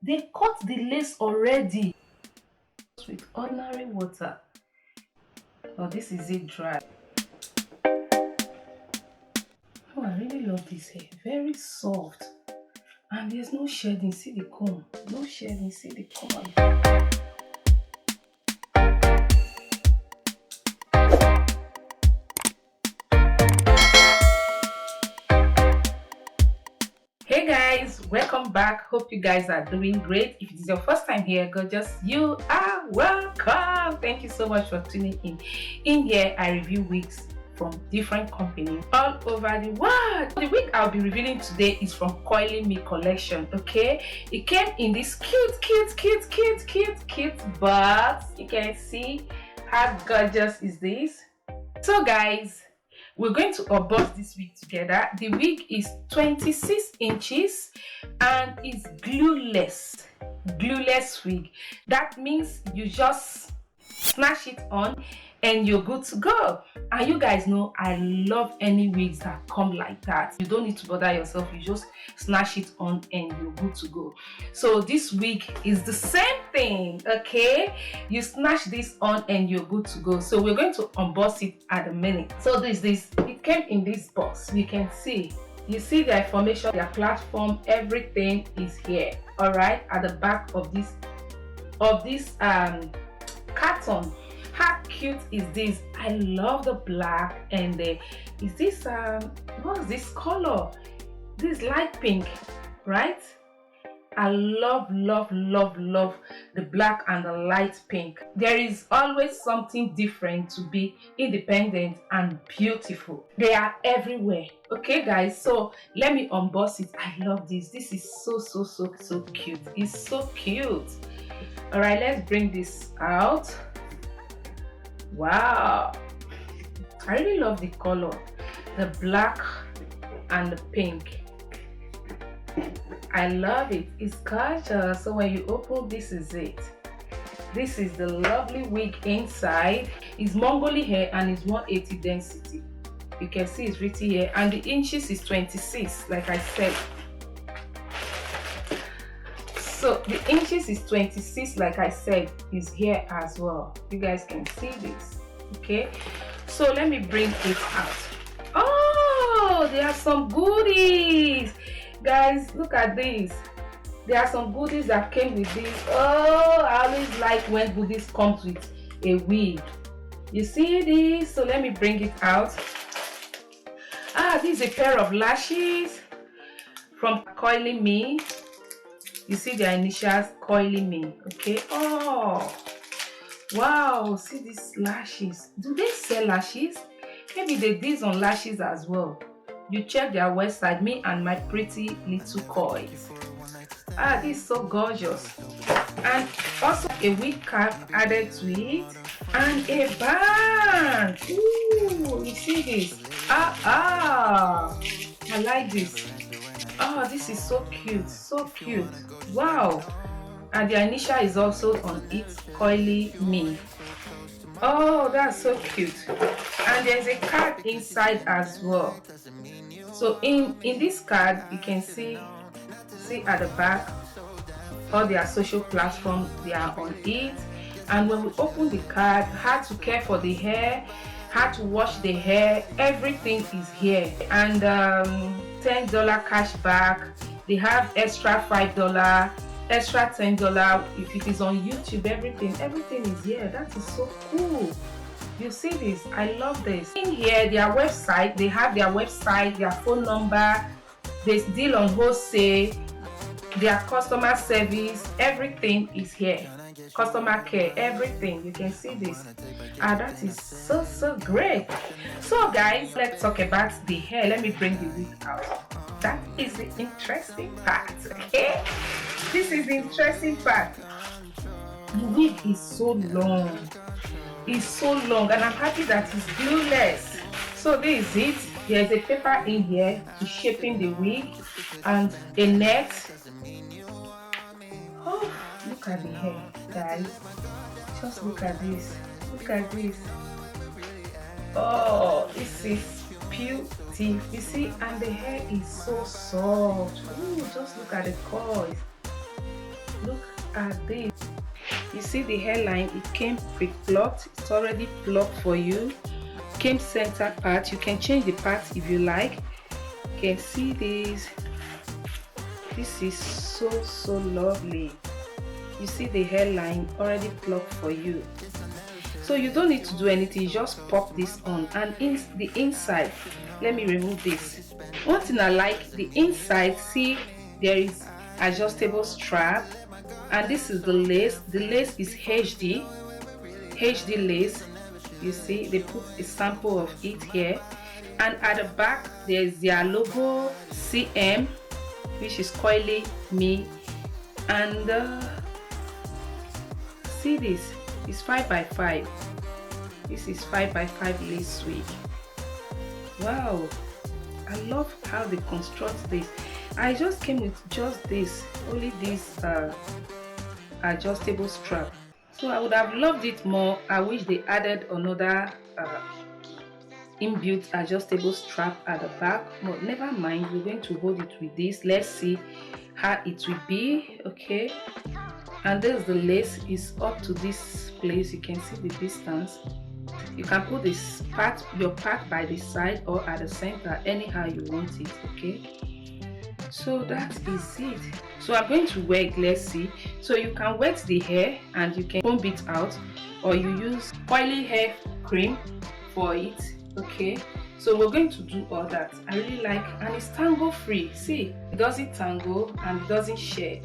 they cut the lace already with ordinary water. Oh, this is it dry. Oh, I really love this hair. Very soft. And there's no shedding. See the comb. No shedding. See the comb. Hey guys, welcome back. Hope you guys are doing great. If it is your first time here, gorgeous, you are welcome. Thank you so much for tuning in. In here, I review wigs from different companies all over the world. The wig I'll be revealing today is from CurlyMe collection. Okay, it came in this cute box. You can see how gorgeous is this. So guys, we're going to unbox this wig together. The wig is 26 inches and it's glueless wig. That means you just snatch it on and you're good to go. And you guys know I love any wigs that come like that. You don't need to bother yourself, you just snatch it on and you're good to go. So this wig is the same thing. Okay, you snatch this on and you're good to go. So we're going to unbox it at a minute. So this it came in this box. You can see, you see their information, their platform, everything is here. All right, at the back of this carton. How cute is this? I love the black and the is this what's this color? This light pink, right? I love the black and the light pink. There is always something different to be independent and beautiful. They are everywhere. Okay guys, so let me unbox it. I love this. This is so cute. It's so cute. All right, let's bring this out. Wow, I really love the color, the black and the pink. I love it. It's gorgeous. So when you open, this is it. This is the lovely wig inside. It's Mongolian hair and it's 180 density. You can see it's written here, and the inches is 26, like I said. So the inches is 26, like I said, is here as well. You guys can see this. Okay, so let me bring it out. Oh, there are some goodies. Guys, look at this. There are some goodies that came with this. Oh, I always like when goodies comes with a wig. You see this? So let me bring it out. This is a pair of lashes from CurlyMe. You see their initials, CurlyMe. Okay. Oh, wow. See these lashes. Do they sell lashes? Maybe they did on lashes as well. You check their website, me and my pretty little coils. This is so gorgeous. And also a wig cap added to it. And a band. Ooh, you see this? I like this. Oh, this is so cute, so cute. Wow. And the initial is also on it, CurlyMe. Oh, that's so cute. And there's a card inside as well. So in this card, you can see at the back all their social platforms, they are on it. And when we open the card, how to care for the hair, how to wash the hair, everything is here. And $10 cash back. They have extra $5, extra $10 if it is on YouTube. Everything is here. That is so cool. You see this? I love this. In here, their website, they have their website, their phone number, they deal on wholesale, their customer service, everything is here. Customer care, everything. You can see this. That is so great. So guys, let's talk about the hair. Let me bring the wig out. That is the interesting part. Okay, this is the interesting part. The wig is so long. It's so long, and I'm happy that it's glueless. So this is it. There's a paper in here to shaping the wig and a net. Oh, look at the hair, guys. Just look at this. Look at this. Oh, this is beauty. You see, and the hair is so soft. Ooh, just look at the coils. Look at this. You see the hairline, it came pre-plucked. It's already plucked for you. Came center part. You can change the part if you like. You can see this. This is so lovely. You see the hairline already plucked for you. So you don't need to do anything, you just pop this on. And in the inside, let me remove this. One thing I like, the inside, see there is adjustable strap, and this is the lace. The lace is HD lace. You see they put a sample of it here, and at the back there's their logo CM, which is CurlyMe. And see this, it's 5x5. This is 5x5 lace wig. Wow, I love how they construct this. I just came with just this, only this adjustable strap. So I would have loved it more. I wish they added another inbuilt adjustable strap at the back, but never mind, we're going to hold it with this. Let's see how it will be. Okay, and there's the lace is up to this place. You can see the distance. You can put this part, your part by the side or at the center, anyhow you want it. Okay, so that is it. So I'm going to wet. Let's see. So you can wet the hair and you can comb it out, or you use oily hair cream for it. Okay, so we're going to do all that. I really like, and it's tangle free. See, it doesn't tangle and it doesn't shear.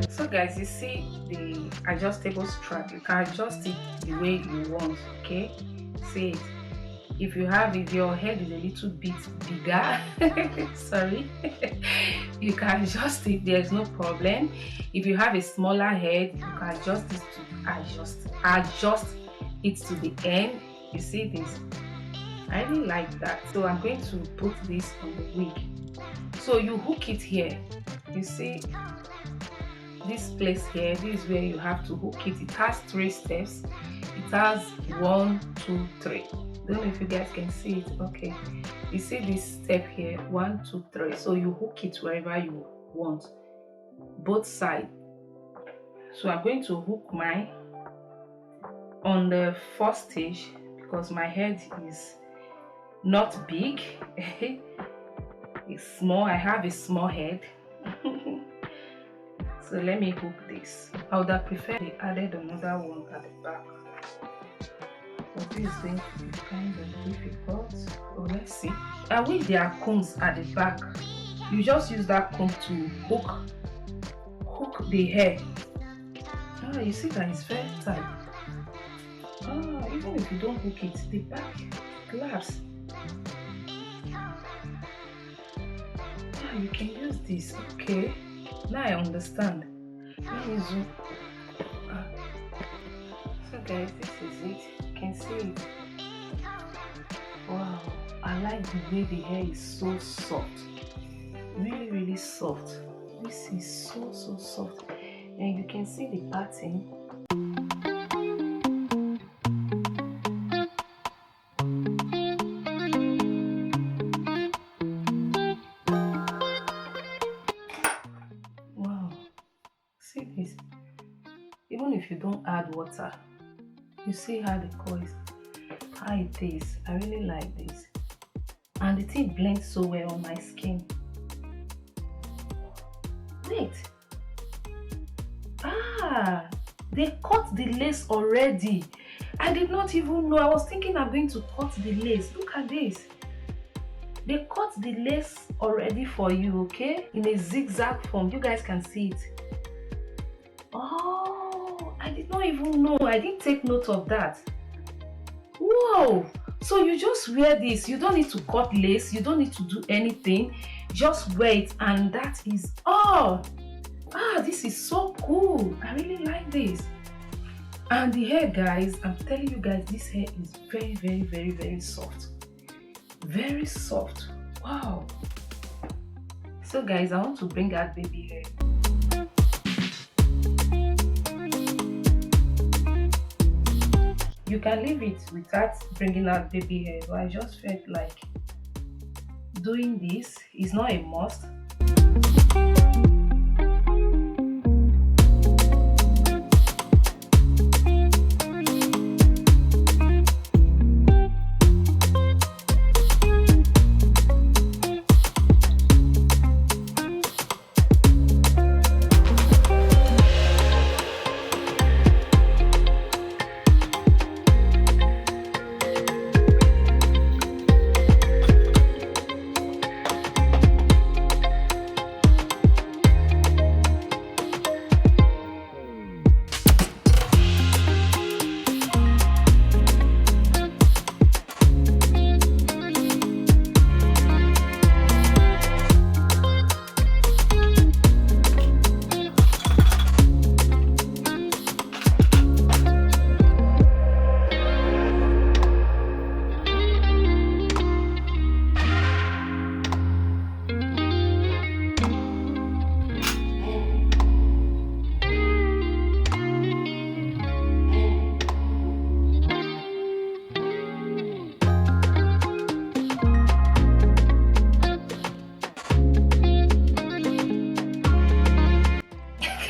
So guys, you see the adjustable strap, you can adjust it the way you want. Okay, see it. If you have, if your head is a little bit bigger, sorry, you can adjust it, there's no problem. If you have a smaller head, you can adjust it to adjust it to the end. You see this, I really like that. So I'm going to put this on the wig. So you hook it here, you see this place here, this is where you have to hook it. It has 3 steps. It has 1, 2, 3. Don't know if you guys can see it. Okay, you see this step here, 1, 2, 3. So you hook it wherever you want, both sides. So I'm going to hook mine on the first stage because my head is not big. It's small. I have a small head. So let me hook this. I would have preferred they added another one at the back, but this is going to be kind of difficult. So let's see. I wish there are combs at the back. You just use that comb to hook the hair. Ah, you see that it's very tight. Ah, even if you don't hook it, the back collapse. Ah, you can use this. Okay, now I understand. Let me zoom. So guys, this is it. You can see it. Wow, I like the way the hair is so soft. Really soft. This is so soft, and you can see the pattern. Wow, see this. Even if you don't add water, you see how the coils, how it is. I really like this, and the thing blends so well on my skin. Wait, they cut the lace already. I did not even know. I was thinking I'm going to cut the lace. Look at this. They cut the lace already for you, okay, in a zigzag form. You guys can see it. Oh, I did not even know. I didn't take note of that. Whoa, so you just wear this. You don't need to cut lace. You don't need to do anything. Just wear it, and that is all. This is so cool. I really like this. And the hair, guys, I'm telling you guys, this hair is very soft. Very soft. Wow. So guys, I want to bring out baby hair. You can leave it without bringing out baby hair, but I just felt like doing this is not a must.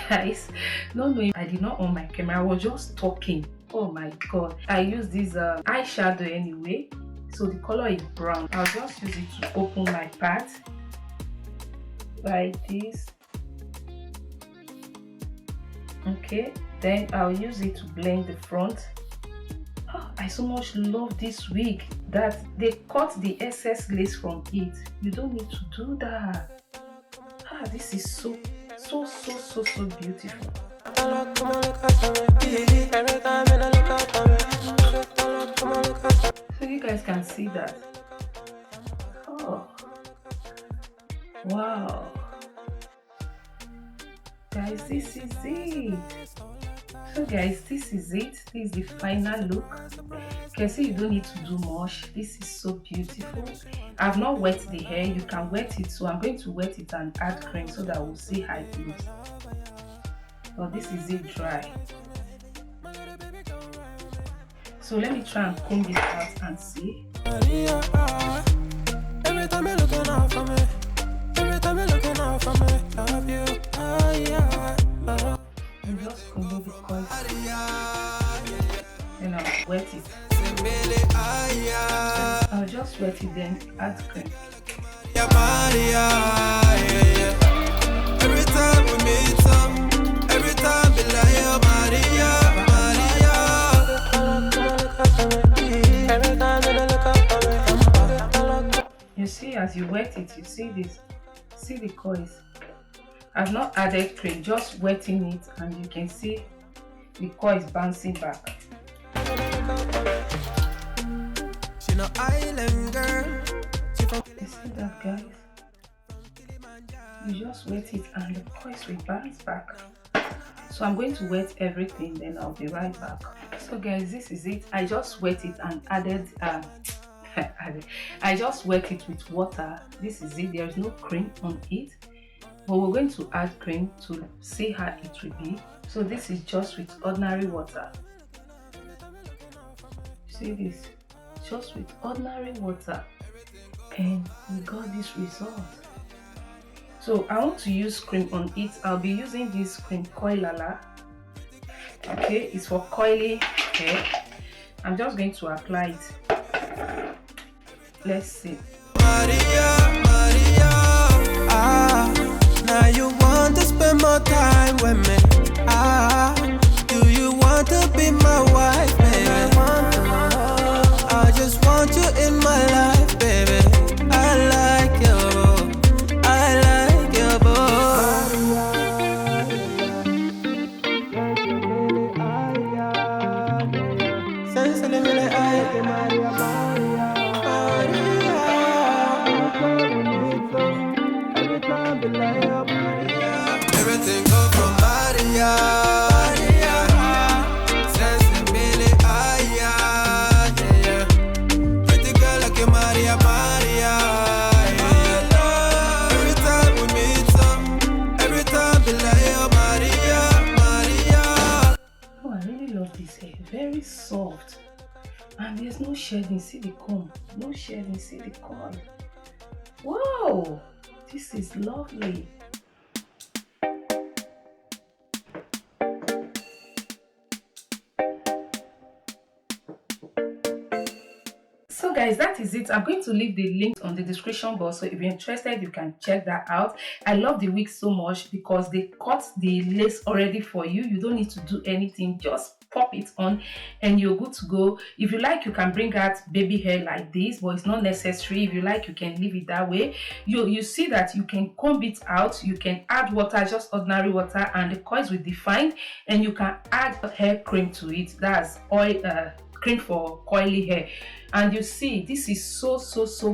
Guys, no, I did not on my camera. I was just talking. Oh my god, I use this eyeshadow anyway, so the color is brown. I'll just use it to open my part like this. Okay, then I'll use it to blend the front. Oh, I so much love this wig that they cut the excess lace from it. You don't need to do that. This is so beautiful. So you guys can see that. Oh wow, guys, this is it. So guys, this is it. This is the final look. You can see you don't need to do much. This is so beautiful. I've not wet the hair. You can wet it, so I'm going to wet it and add cream so that we'll see how it looks. But this is it dry. So let me try and comb this out and see. Every time you're looking out for me, every time you're looking out for me, love you. And just comb the coils. Then I'll wet it. I'll just wet it, then add cream. Every time we meet up, every time we lie, Maria. You see, as you wet it, you see this. See the coils. I've not added cream, just wetting it, and you can see the coils bouncing back. She no island girl. You see that, guys? You just wet it and the coils will bounce back. So I'm going to wet everything, then I'll be right back. So guys, this is it. I just wet it and added I just wet it with water. This is it. There's no cream on it, but we're going to add cream to see how it will be. So this is just with ordinary water. See this? Just with ordinary water, and we got this result. So I want to use cream on it. I'll be using this cream Coilala. Okay, it's for coily hair. I'm just going to apply it. Let's see. Maria, now you want to spend more time with me. Do you want to be my wife, baby? I just want you in my life, baby. I like you, I like you, everything go from Maria. Very soft, and there's no shedding. See the comb, no shedding. See the coil. Wow, This is lovely. So guys, that is it. I'm going to leave the link on the description box, so if you're interested you can check that out. I love the wig so much because they cut the lace already for you. You don't need to do anything, just pop it on and you're good to go. If you like, you can bring out baby hair like this, but it's not necessary. If you like, you can leave it that way. You see that you can comb it out, you can add water, just ordinary water, and the coils will define, and you can add hair cream to it. That's oil cream for coily hair. And you see, this is so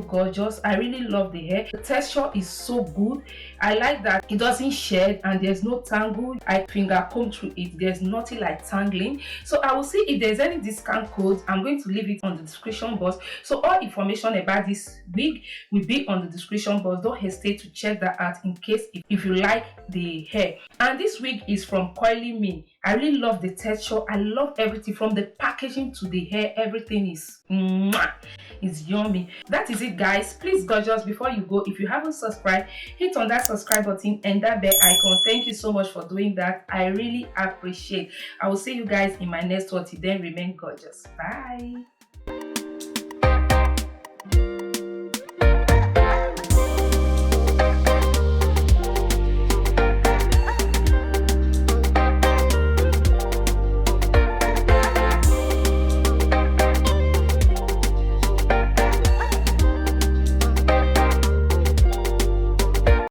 gorgeous. I really love the hair. The texture is so good. I like that it doesn't shed and there's no tangle. I finger comb through it, there's nothing like tangling. So I will see if there's any discount code. I'm going to leave it on the description box. So all information about this wig will be on the description box. Don't hesitate to check that out in case if you like the hair. And this wig is from CurlyMe. I really love the texture. I love everything from the packaging to the hair. Everything is it's yummy. That is it, guys. Please, gorgeous, before you go, if you haven't subscribed, hit on that subscribe button and that bell icon. Thank you so much for doing that. I really appreciate. I will see you guys in my next one. Till then, remain gorgeous. Bye.